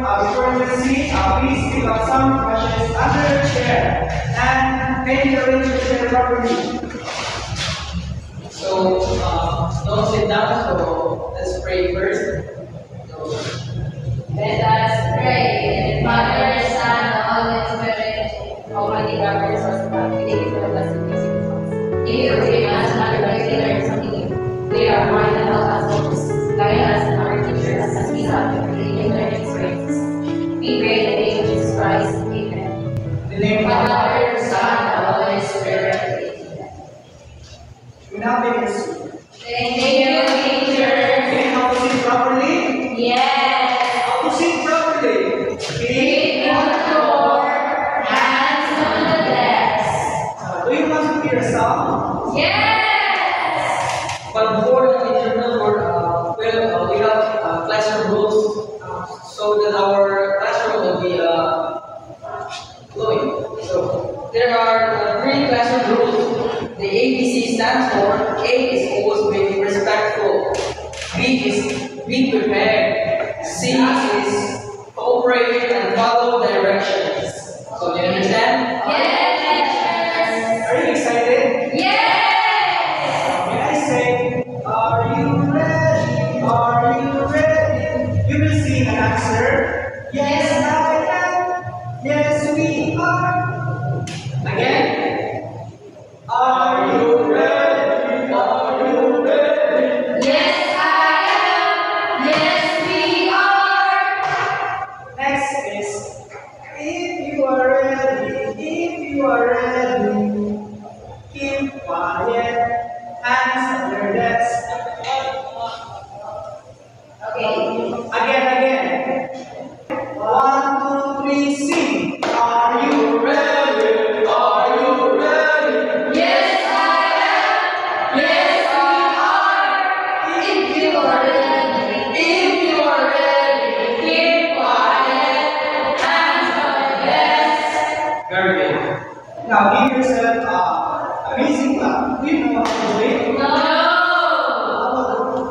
before you proceed, please pick up some brushes under your chair and maybe arrange your chair properly. So, don't sit down, so let's pray first. Let us pray. Father, Son, and Holy Spirit, Almighty God, our source of God, we thank you for the blessed music of us. Give you forgive us, Mother, by leaders something new. We are mind and help us focus. Guide us and our teachers as we have your creating learning experiences. We pray in the name of Jesus Christ. Amen. In the name of the Father, Son, and Holy Spirit. Amen. We now take a seat. Thank you, teacher. Okay, how to sit properly? Yes. How to sit properly? Feet on the floor, hands on the desk. Do you want to hear a song? Yes. But before the internal board, we have classroom rules so that our classroom will be flowing. So there are 3 classroom rules. The ABC stands for A is always be respectful, B is be prepared, C is cooperate and follow directions. So do you understand? Yes. Are you excited? Yes. When I say, are you ready? Are you ready? You will sing an answer. Yes, I am. Yes, we are. Again. Are you ready? Are you ready? Yes, I am. Yes, we are. Next is, if you are ready, keep quiet, hands on your desk. Okay. Again. 1, 2, 3, sing. Are you ready? Are you ready? Yes, I am. Yes, we are. If you are ready, keep quiet, hands on the desk. Very good. Now give yourself amazing clap. Do you know how to do it? No.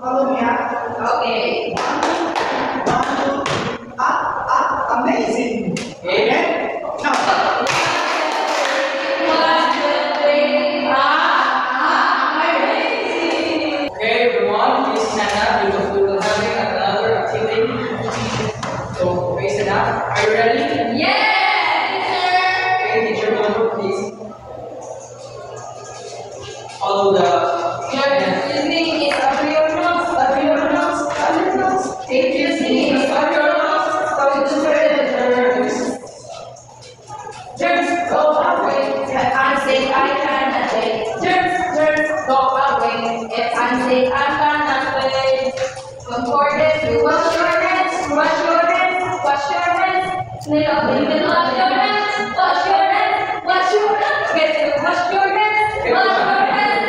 Follow me up. Okay. 1, 2, up, amazing. Amen. Now, 1, 2, 3, amazing. Okay, everyone, please stand up because we will having another activity. So raise it up. Are you ready? Yes, Okay, teacher number, please. Follow the teacher. Your listening is over your nose, over your nose, over your nose. Take your listening is over your nose, over the turns. Turns go away. If I say I cannot wait. Turns go away. If I say I cannot wait. Important to wash your hands, wash your hands, wash your hands. Little baby, wash your hands, wash your hands, wash your hands. Get to wash your hands, wash your hands.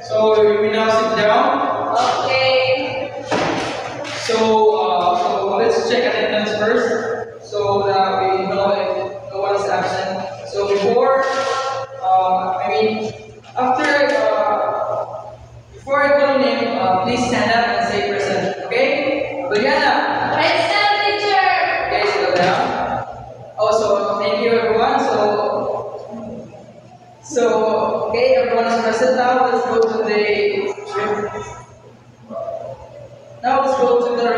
So we now sit down. Okay. So let's check attendance first, so that we know if no one is absent. So before, before I call your name, please stand up and say present. Okay? Juliana. Present, teacher. Okay, sit down. Also, thank you everyone. So okay, everyone is present now. Let's go to the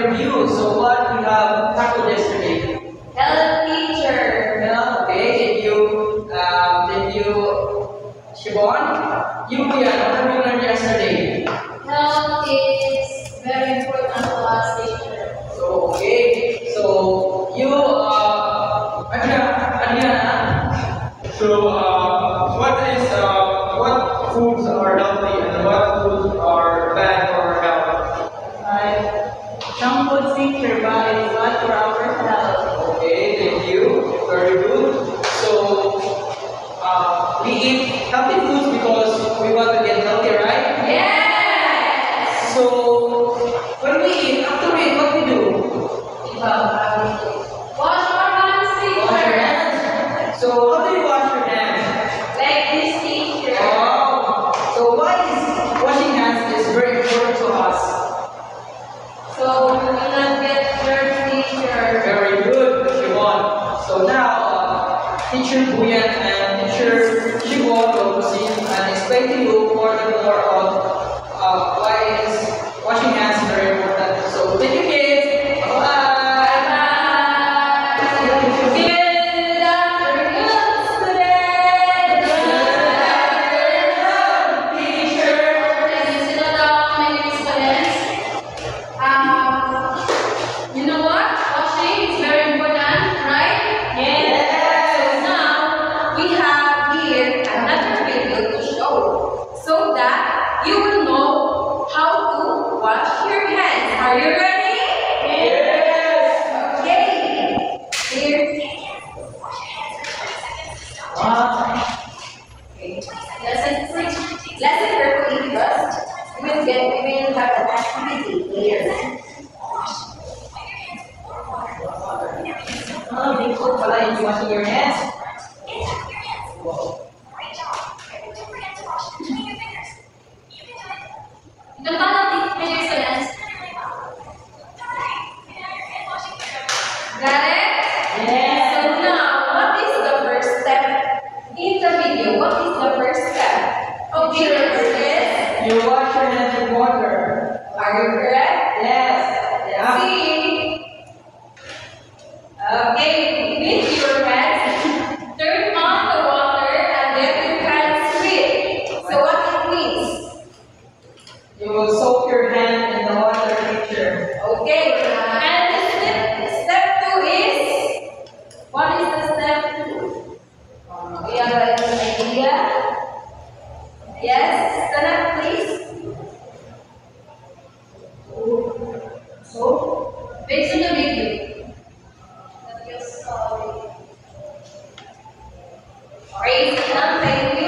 review. So what we have tackled yesterday? Hello, teacher. Yeah, okay, thank you, Siobhan. You, what have you learned yesterday? Health is very important to us, teacher. So okay, so you, Adriana. So what foods are healthy and what foods are bad for our health? Some food teacher, but it's not for our health. Okay, thank you. Very good. So we eat healthy foods because we want to get healthy, right? Yes. So when we eat, after we eat, what we do? Wash our hands, teacher. Wash your hands. So how do you wash your hands? Like this, teacher. Oh, so why is washing hands is very important to Teacher Buyan and Teacher Shiwo will proceed and explain to you more of why is washing hands very important. So thank you kids. Bye. You know what? Washing is very important, right? So now we have here another video to show so that you will know how to wash your hands. Are you ready? Okay. Here. Okay. Lesson carefully because we will have an activity later. Oh, they put pala in washing your hands. The final fingers and hands. Got it? Yes. So now, what is the first step in the video? What is the first step? Okay, the first is, You wash your hands with water. are you correct? Yes. Yeah. See? Okay, with your hands, turn on the water and let your hands swim. So what it means? You will soak your hand in the water, teacher. Okay, and the step 2 is, what is the step 2? We have an idea. Yes, stand up please. So, based on the video. Raise the hand, thank you.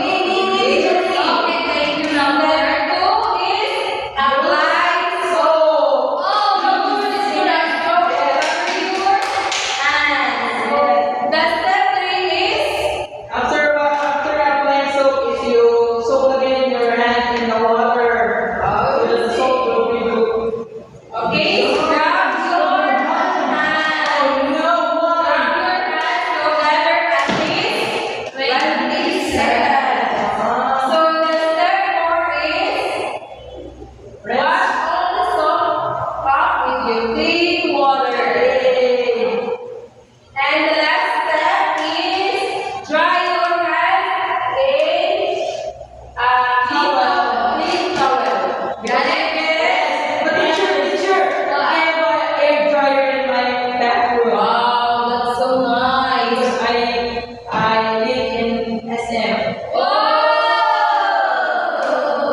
Okay, thank you. Number 2 is apply soap. Oh, no, this is not soap. Your hands. The step 3 is After applying soap, if you soak again your hand in the water, the soap will be good. okay. Grab your hands. No one. Grab your hands together at least 20 seconds. So the step 4 is wash all the soap off with your clean water. And the last step is dry your hands in a clean towel. Got it? But teacher, I have an air dryer in my bathroom. Wow, that's so nice. Because I live in SM. Oh,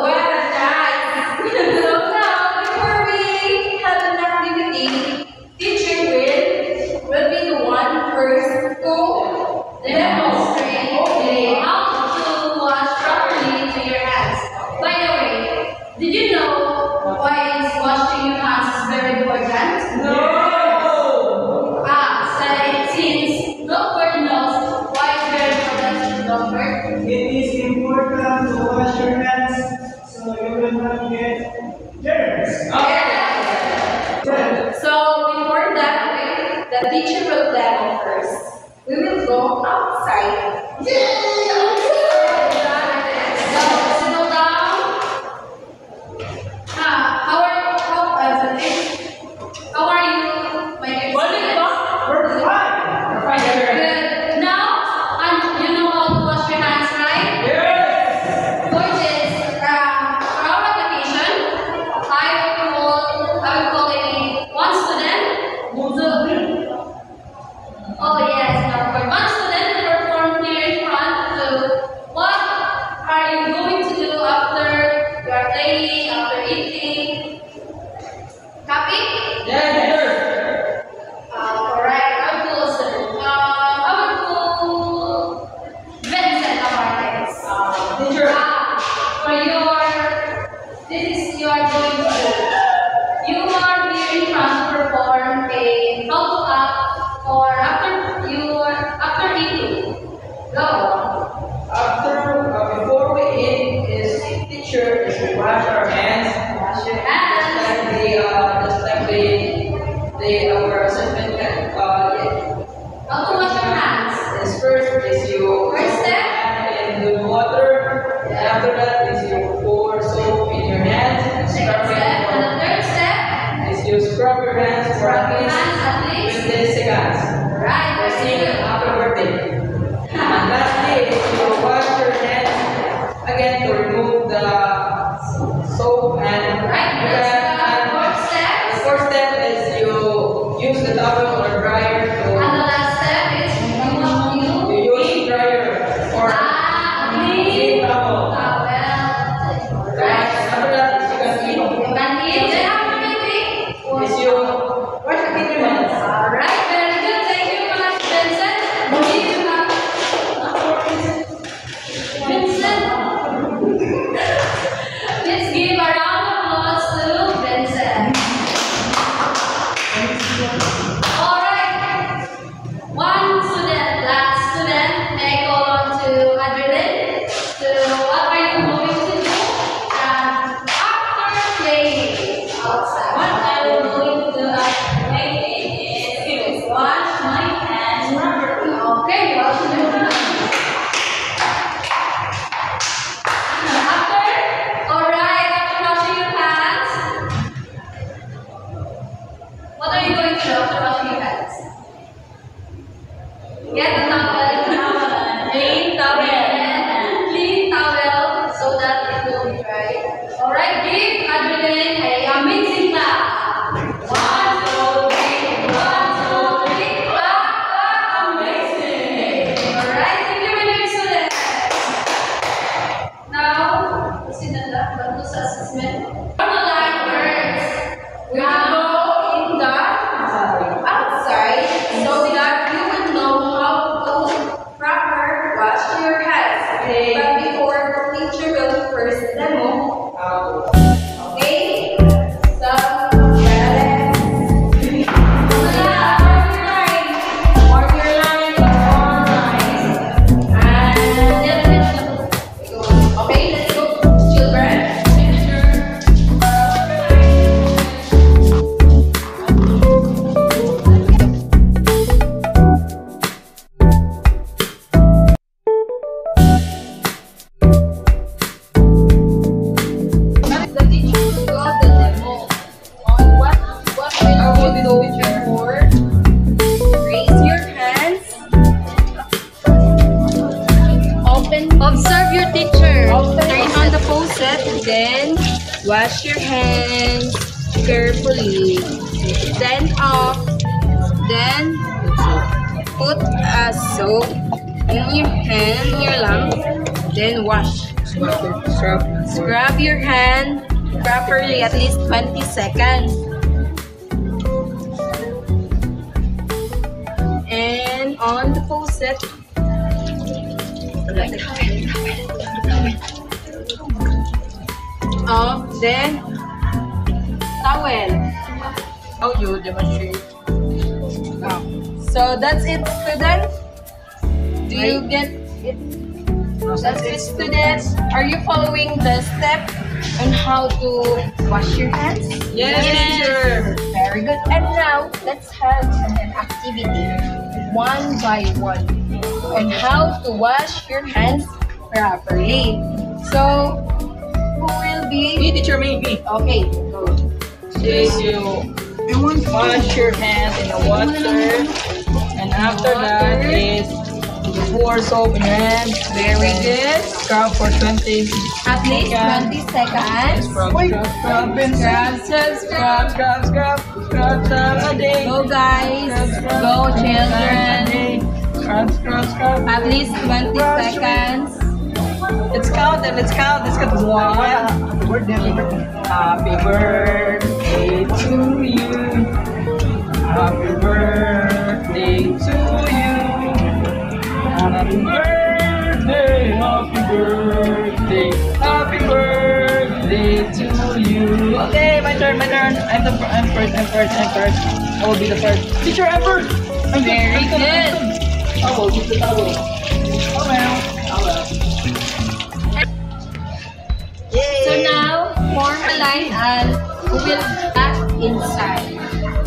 well, nice. So now, before we have an activity, teacher will be the one first to demonstrate how to wash properly to your hands. By the way, did you know why is washing your hands is very important? No! Since doctor knows why it's very important to doctor. It is important to wash your hands so you will not get germs. So before that, the teacher will demo first. We will go outside. So settle down. How are you, my dear students? We're fine. Good. Now, and you know how to wash your hands, right? Yes! For this, our application, I will outside. What I will going to do is wash my hands properly. Okay, wash your hands. Alright, after washing your hands, what are you going to do after washing your hands? Get a towel, clean towel, so that it will be dry. Alright, give Adeline a amazing clap. 1, 2, 3, 1, 2, 3, clap, amazing. Alright, thank you, my dear students. Now, this is the bonus assessment. Underline words. We will go in the outside so that you will know how to proper wash your hands. But before, the teacher will first demo. Okay? So, form your line. And then, okay, let's go, children. The teacher will go the demo on what will we do before. Raise your hands. Observe your teacher. Turn on the faucet, then wash your hands carefully. Then off. Then put a soap in your hand, in your lungs. Then wash. Scrub your hand properly at least 20 seconds. And on the faucet, then towel. How you demonstrate? So that's it, students. Do you get it? That's it, students. Are you following the step on how to wash your hands? Yes, teacher. Very good. And now, let's have an activity, one by one, on how to wash your hands properly. So, who will be? Me, teacher, me. Okay, go. Yes, you wash your hands in the water, and after that is you pour soap in your hands. Very good. Scrub for 20 At least 20 seconds. Scrub, scrub a day. Go, guys. Go, children. Scrub. At least 20 seconds. Let's count them. Let's count. 1. Happy birthday to you. Happy birthday to you. Happy birthday. Happy birthday to you. Okay, my turn. I'm first. I will be the first. Teacher, I'm first. Very good. I will use the towel. Oh well. So now, form a line and we will back inside.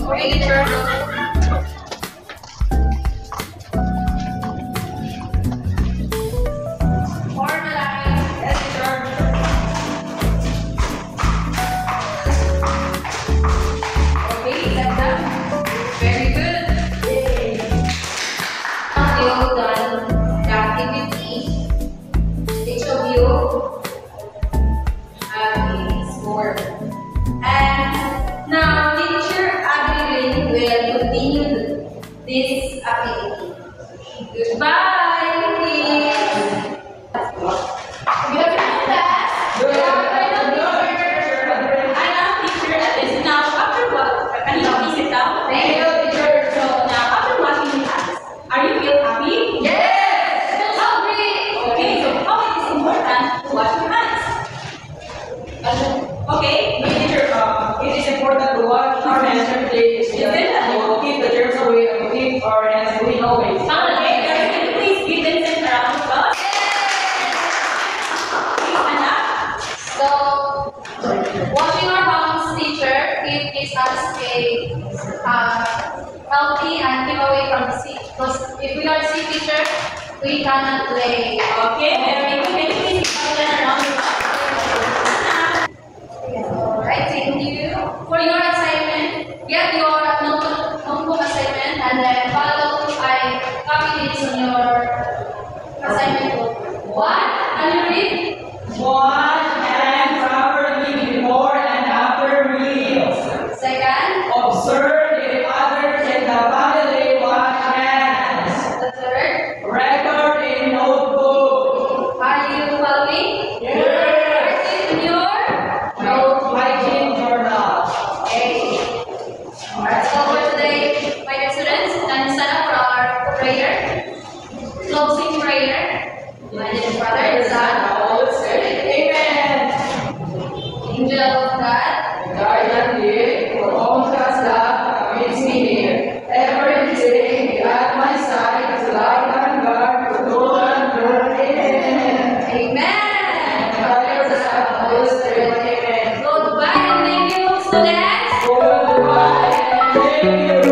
Okay, teacher. Form a line. Yes, teacher. Okay, that's done. Very good. Now you've done the activity. Each of you have a score. And now teacher Adeline will continue this activity. Goodbye, kids. Good class. Good. I am teacher Adeline. Now after what? Kanina visit down. Thank you, teacher. So now after washing your hands, are you feel happy? Yes. How great. Okay, so how it is important to wash your hands? Okay. Teacher, it is important to wash our hands every day. To keep the germs away and to keep our hands clean always. Okay, please give them some round of applause. Please stand up. So, washing your home's teacher gives us a healthy and keep away from the sick. Because if we are sick teacher, we cannot play. Okay, very good. Can you please give them a round of applause? Alright, thank you. For your assignment, get your notebook assignment and then follow by copy this on your assignment book. What? Can you read? Wash hands properly before and after meals. Second, Observe if others in the family wash hands. the third, Record in notebook. are you following? Yes. Write in your Hygiene journal. Okay. Alright, so for today, my dear students, and stand up for our prayer. Closing prayer. My dear Father, Son, Holy Spirit. Amen. Angel of God, Guardian dear, for all trust that meets me here. Every day, be at my side to light and guard, to know and learn. Amen. Amen. Father, Son, Holy Spirit. Amen. Goodbye and thank you, students. Goodbye. Thank you.